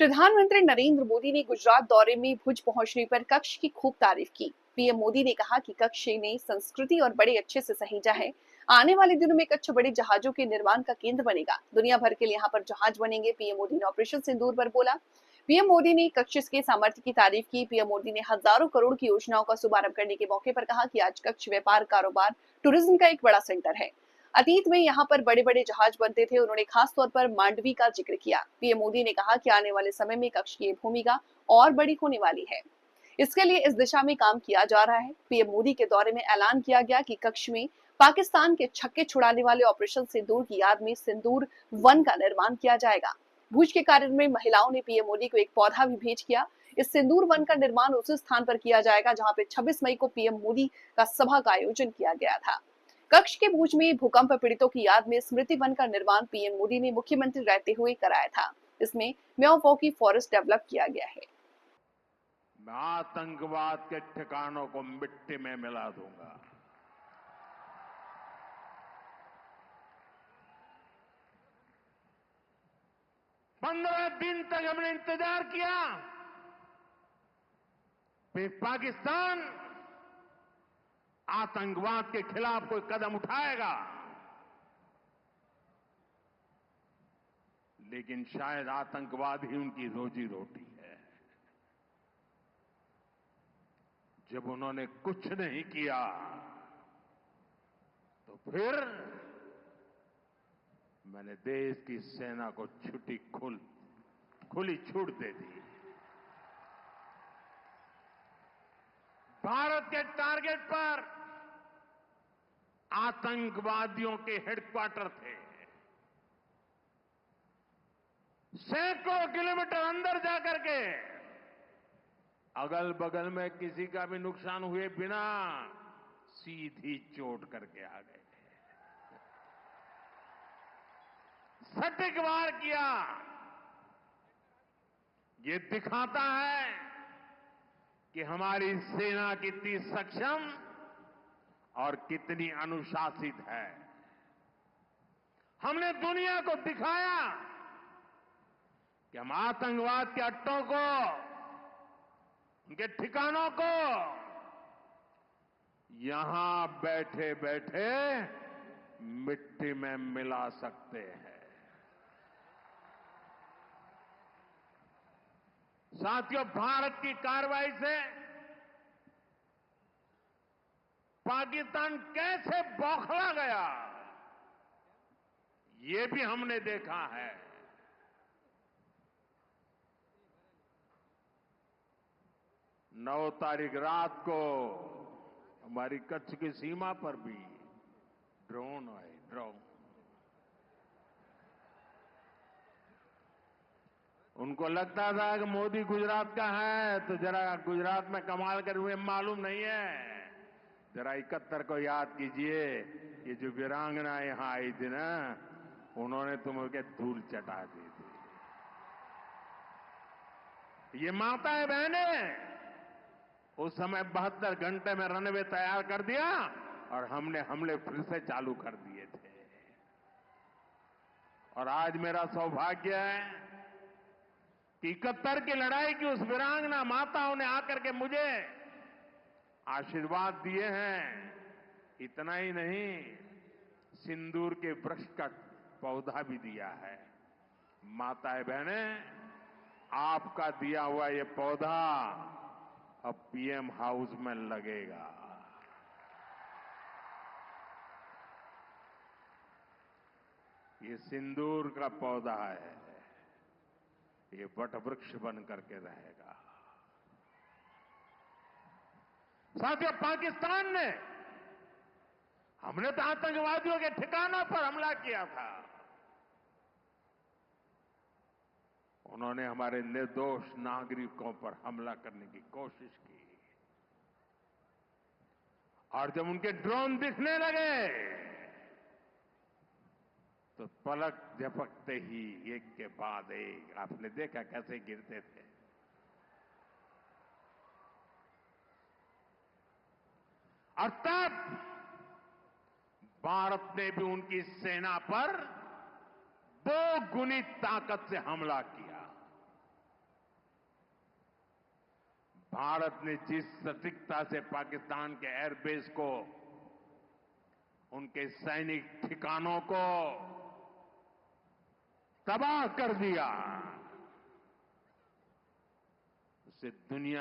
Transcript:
प्रधानमंत्री नरेंद्र मोदी ने गुजरात दौरे में भुज पहुंचने पर कक्ष की खूब तारीफ की। पीएम मोदी ने कहा कि कक्ष ने संस्कृति और बड़े अच्छे से सहेजा है। आने वाले दिनों में कच्छ बड़े जहाजों के निर्माण का केंद्र बनेगा। दुनिया भर के लिए यहाँ पर जहाज बनेंगे। पीएम मोदी ने ऑपरेशन सिंदूर पर बोला। पीएम मोदी ने कक्ष के सामर्थ्य की तारीफ की। पीएम मोदी ने हजारों करोड़ की योजनाओं का शुभारंभ करने के मौके पर कहा कि आज कक्ष व्यापार, कारोबार, टूरिज्म का एक बड़ा सेंटर है। अतीत में यहाँ पर बड़े बड़े जहाज बनते थे। उन्होंने खास तौर पर मांडवी का जिक्र किया। पीएम मोदी ने कहा कि आने वाले समय में कक्ष की भूमिका और बड़ी होने वाली है। इसके लिए इस दिशा में काम किया जा रहा है। पीएम मोदी के दौरे में ऐलान किया गया कि कक्ष में पाकिस्तान के छक्के छुड़ाने वाले ऑपरेशन सिंदूर की याद में सिंदूर वन का निर्माण किया जाएगा। भुज के कार्यक्रम में महिलाओं ने पीएम मोदी को एक पौधा भी भेंट किया। इस सिंदूर वन का निर्माण उसी स्थान पर किया जाएगा जहां पे 26 मई को पीएम मोदी का सभा का आयोजन किया गया था। कक्ष के भुज में भूकंप पीड़ितों की याद में स्मृति वन का निर्माण पीएम मोदी ने मुख्यमंत्री रहते हुए कराया था। इसमें म्याओ की फॉरेस्ट डेवलप किया गया है। मैं आतंकवाद के ठिकानों को मिट्टी में मिला दूंगा। पंद्रह दिन तक हमने इंतजार किया। फिर पाकिस्तान आतंकवाद के खिलाफ कोई कदम उठाएगा, लेकिन शायद आतंकवाद ही उनकी रोजी रोटी है। जब उन्होंने कुछ नहीं किया तो फिर मैंने देश की सेना को खुली छूट दे दी। भारत के टारगेट पर आतंकवादियों के हेडक्वार्टर थे। सैकड़ों किलोमीटर अंदर जाकर के अगल बगल में किसी का भी नुकसान हुए बिना सीधी चोट करके आ गए। सटीक वार किया। ये दिखाता है कि हमारी सेना कितनी सक्षम और कितनी अनुशासित है। हमने दुनिया को दिखाया कि हम आतंकवाद के अड्डों को, उनके ठिकानों को यहां बैठे बैठे मिट्टी में मिला सकते हैं। साथियों, भारत की कार्रवाई से पाकिस्तान कैसे बौखला गया, ये भी हमने देखा है। 9 तारीख रात को हमारी कच्छ की सीमा पर भी ड्रोन आए। उनको लगता था कि मोदी गुजरात का है तो जरा गुजरात में कमाल कर हुए मालूम नहीं है। जरा 71 को याद कीजिए, ये जो वीरांगना यहां आई थी ना, उन्होंने तुमको धूल चटा दी थी। ये माताएं बहनें उस समय 72 घंटे में रनवे तैयार कर दिया और हमने हमले फिर से चालू कर दिए थे। और आज मेरा सौभाग्य है कि 71 की लड़ाई की उस वीरांगना माताओं ने आकर के मुझे आशीर्वाद दिए हैं। इतना ही नहीं, सिंदूर के वृक्ष का पौधा भी दिया है। माताएं बहनें, आपका दिया हुआ ये पौधा अब पीएम हाउस में लगेगा। ये सिंदूर का पौधा है, ये वटवृक्ष बन करके रहेगा। साथियों, पाकिस्तान ने, हमने तो आतंकवादियों के ठिकानों पर हमला किया था। उन्होंने हमारे निर्दोष नागरिकों पर हमला करने की कोशिश की। और जब उनके ड्रोन दिखने लगे तो पलक झपकते ही एक के बाद एक, आपने देखा कैसे गिरते थे। और तब भारत ने भी उनकी सेना पर 2 गुनी ताकत से हमला किया। भारत ने जिस सटीकता से पाकिस्तान के एयरबेस को, उनके सैनिक ठिकानों को तबाह कर दिया, उससे दुनिया